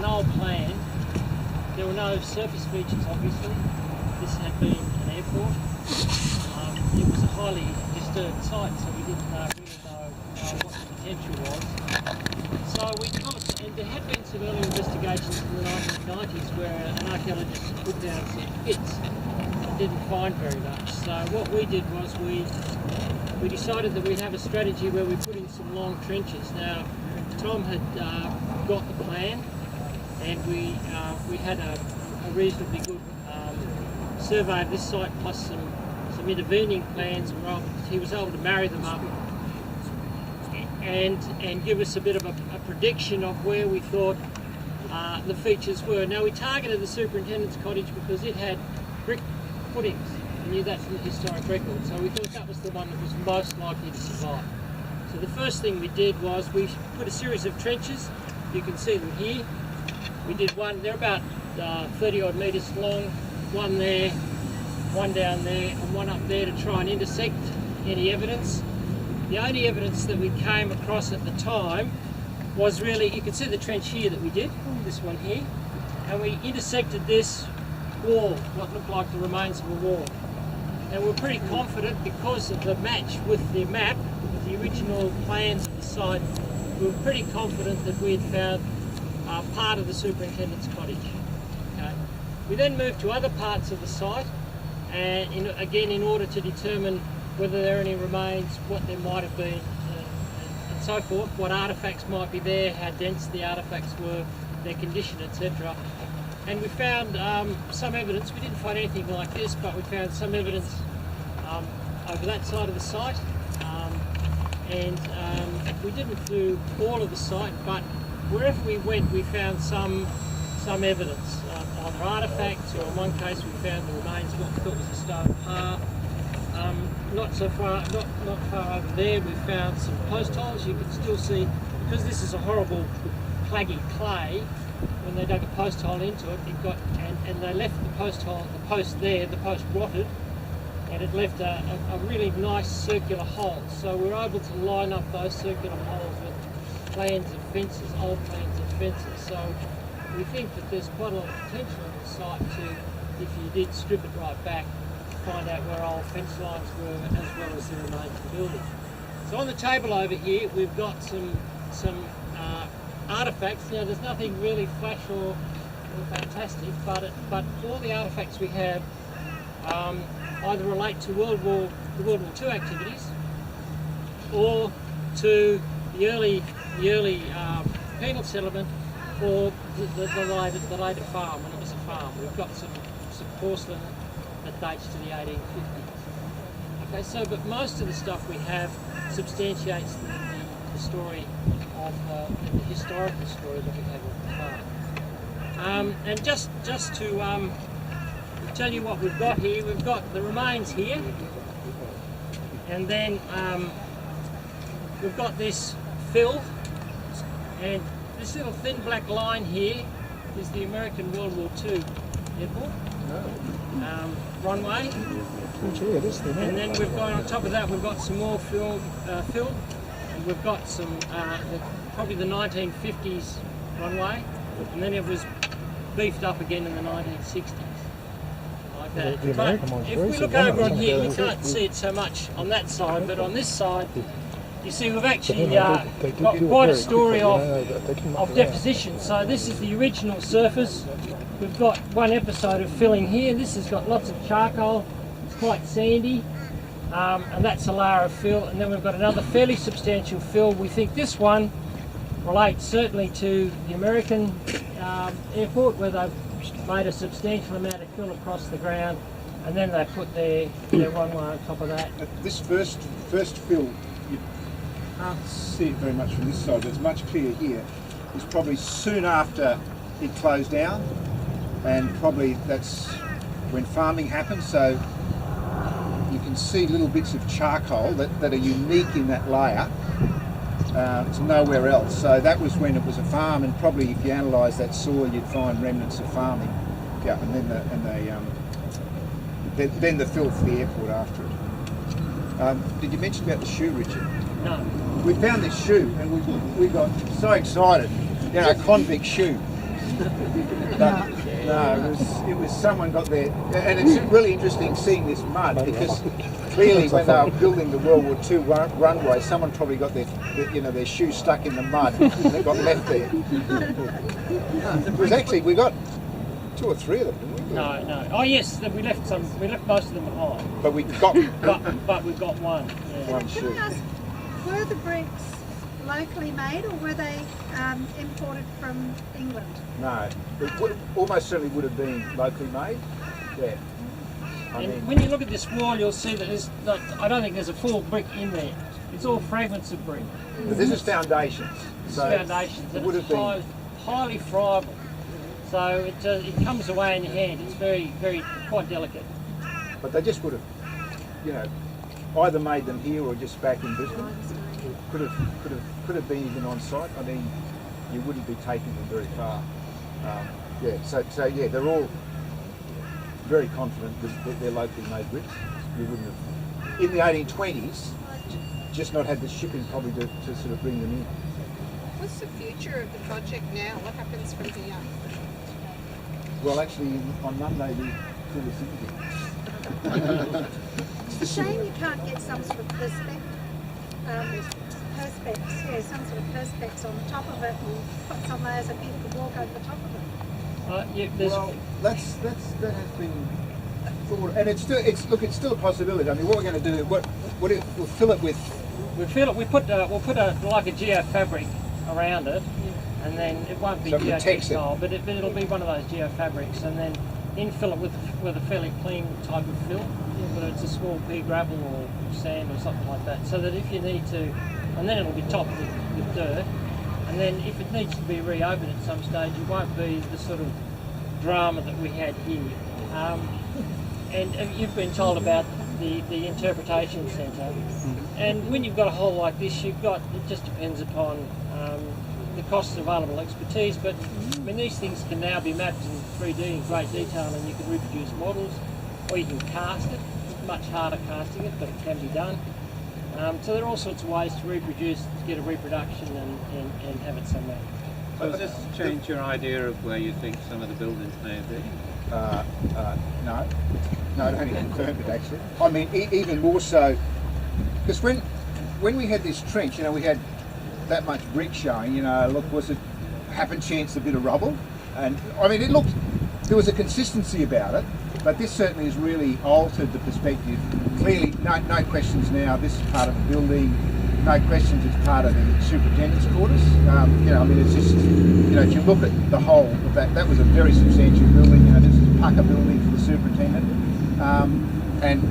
an old plan. There were no surface features, obviously. This had been an airport. It was a highly disturbed site, so we didn't really know what the potential was. So we and there had been some early investigations in the 1990s where an archaeologist put down some pits and didn't find very much. So what we did was we decided that we'd have a strategy where we put in some long trenches. Now, Tom had got the plan, and we had a reasonably good survey of this site plus some intervening plans, and he was able to marry them up and give us a bit of a prediction of where we thought the features were. Now, we targeted the superintendent's cottage because it had brick footings. We knew that from the historic record, so we thought that was the one that was most likely to survive. So the first thing we did was we put a series of trenches. You can see them here. We did one, they're about 30 odd metres long, one there, one down there, and one up there to try and intersect any evidence. The only evidence that we came across at the time was really, you can see the trench here that we did, this one here, and we intersected this wall, what looked like the remains of a wall. And we're pretty confident because of the match with the map, with the original plans of the site, we were pretty confident that we had found part of the superintendent's cottage. Okay. We then moved to other parts of the site, and again in order to determine whether there are any remains, what there might have been, and so forth, what artefacts might be there, how dense the artefacts were, their condition, etc. And we found some evidence. We didn't find anything like this, but we found some evidence over that side of the site. We didn't do all of the site, but wherever we went, we found some evidence, either artefacts, or in one case we found the remains of what we thought was a stone path. Not far over there, we found some post holes. You can still see, because this is a horrible claggy clay, when they dug a post hole into it, and they left the post there, the post rotted, and it left a really nice circular hole. So we're able to line up those circular holes with plans of fences, old plans of fences. So we think that there's quite a lot of potential on the site to, if you did strip it right back, find out where old fence lines were as well as the remains of the building. So on the table over here we've got some artefacts. Now there's nothing really flash or fantastic, but all the artefacts we have either relate to the World War II activities or to the early penal settlement, or the later farm, when it was a farm. We've got some porcelain that dates to the 1850s. Okay, so but most of the stuff we have substantiates the story of the historical story that we have of the farm. And just to tell you what we've got here, we've got the remains here, and then we've got this fill, and this little thin black line here is the American World War II airport runway. And then we've got on top of that, we've got some more fill, and we've got some probably the 1950s runway, and then it was beefed up again in the 1960s. Like that. But if we look over on here, we can't see it so much on that side, but on this side, you see we've actually got quite a story of deposition. So this is the original surface. We've got one episode of filling here. This has got lots of charcoal. It's quite sandy, and that's a layer of fill. And then we've got another fairly substantial fill. We think this one relates certainly to the American airport, where they've made a substantial amount of fill across the ground, and then they put their runway on top of that. This first fill, you can't see it very much from this side, but it's much clearer here. It's probably soon after it closed down, and probably that's when farming happened. So you can see little bits of charcoal that are unique in that layer to nowhere else. So that was when it was a farm, and probably if you analyse that soil, you'd find remnants of farming. Yeah, and then the fill for the airport after it. Did you mention about the shoe, Richard? No. We found this shoe, and we got so excited. You know, a convict shoe. No, it was someone got there, and it's really interesting seeing this mud because clearly when they were building the World War II runway, someone probably got their shoes stuck in the mud and they got left there. It was actually, we got 2 or 3 of them, didn't we? No. Oh yes, we left most of them behind. But we got but we got one. Yeah. one shoe. Can I ask, were the bricks locally made or were they imported from England? No, it almost certainly would have been locally made. Yeah. And when you look at this wall, you'll see that I don't think there's a full brick in there. It's all fragments of brick. But this is foundations. So foundations. It would have been highly friable. So it comes away in your hand. It's quite delicate. But they just would have, either made them here or just back in Brisbane. Could have been even on site. I mean, you wouldn't be taking them very far. So they're all very confident that they're locally made bricks. You wouldn't have, in the 1820s, just not had the shipping probably to sort of bring them in. What's the future of the project now? What happens from here? Well, actually, on Monday we do this interview. It's a shame you can't get some sort of perspex, some sort of perspex on the top of it and put some layers of people could walk over the top of it. Well, that has been thought, and it's still a possibility. I mean, what we're going to do, we'll fill it with. We'll put like a geofabric around it, and then it won't be So geotextile, but it'll be one of those geofabrics, and then infill it with a fairly clean type of fill, whether it's a small pea gravel or sand or something like that, so that if you need to, and then it'll be topped with dirt, and then if it needs to be reopened at some stage, it won't be the sort of drama that we had here. And you've been told about the interpretation centre, and when you've got a hole like this, it just depends upon the cost of available expertise, but I mean, these things can now be mapped in 3D in great detail, and you can reproduce models, or you can cast it. It's much harder casting it, but it can be done. So there are all sorts of ways to reproduce, to get a reproduction and have it somewhere. So does this change your idea of where you think some of the buildings may have been? No, it only confirmed it actually. I mean, even more so, because when we had this trench, we had that much brick showing. Look, was it happen chance a bit of rubble? And I mean, there was a consistency about it, but this certainly has really altered the perspective. Clearly, no questions now. This is part of the building. No questions, it's part of the superintendent's quarters. I mean, it's just, if you look at the whole of that was a very substantial building. This is a pucker building for the superintendent. And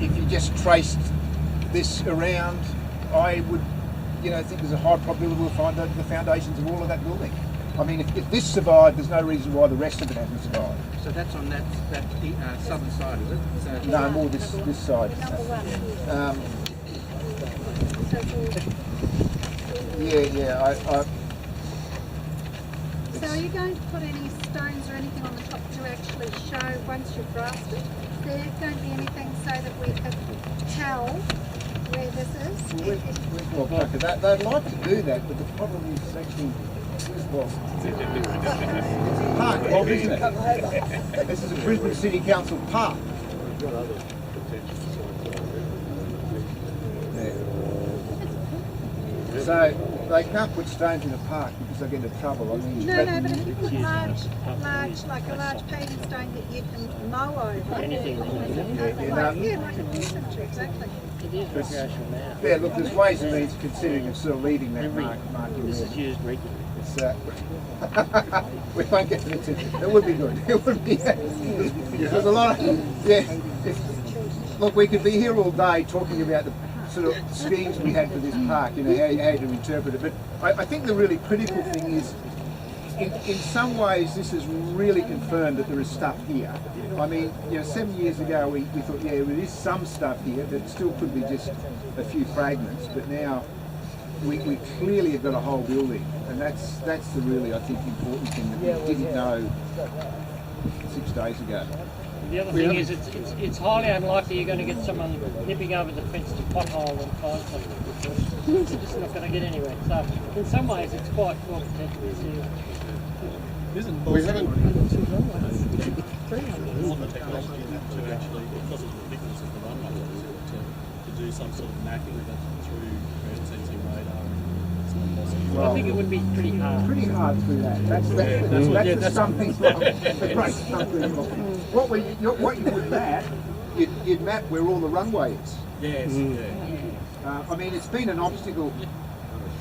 if you just traced this around, I would, think there's a high probability we'll find the foundations of all of that building. I mean, if this survived, there's no reason why the rest of it hasn't survived. So that's on that southern side, is it? No, more this side. So are you going to put any stones or anything on the top to actually show once you've drafted? Is there going to be anything so that we could tell where this is? They'd like to do that, but the problem is actually, it's a park, isn't it? This is a Brisbane City Council park. So they can't put stones in a park because they get into trouble. I mean, no, but if you put like a large paving stone that you can mow over. Anything. Like a decent tree, exactly. It is recreational now. Yeah, look, there's ways and means considering of sort of leaving that mark in This there. is used regularly. We won't get into it. It would be good. It would be. There's a lot of. Look, we could be here all day talking about the sort of schemes we had for this park, how to interpret it. But I think the really critical thing is, in some ways, this has really confirmed that there is stuff here. I mean, 7 years ago we thought, there is some stuff here, but it still could be just a few fragments. But now we clearly have got a whole building, and that's the really, I think, important thing that we didn't know 6 days ago. The other thing is, it's highly unlikely you're going to get someone nipping over the fence to pothole and find something. It's just not going to get anywhere. So, in some ways, it's quite well protected. We haven't. All the technology in that to actually, because of the thickness of the runway, to do some sort of mapping of it through ground sensing radar. It's not possible. I think it would be pretty hard. Pretty hard through that. That's the stumping block. The great stumping block. What you would map, you'd map where all the runway is. Yes, I mean, it's been an obstacle.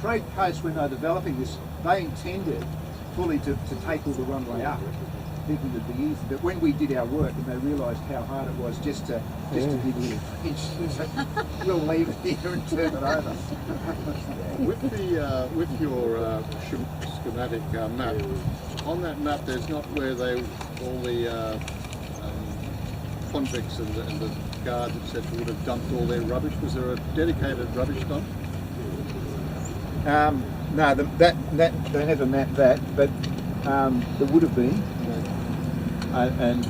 Trade Coast, when they were developing this, they intended fully to take all the runway up, thinking it'd be easy. But when we did our work and they realised how hard it was just to dig a little inch, we'll leave it here and turn it over. With your schematic map, on that map there's not where all the convicts and the guards etc. would have dumped all their rubbish. Was there a dedicated rubbish dump? No, that they never mapped that, but there would have been, and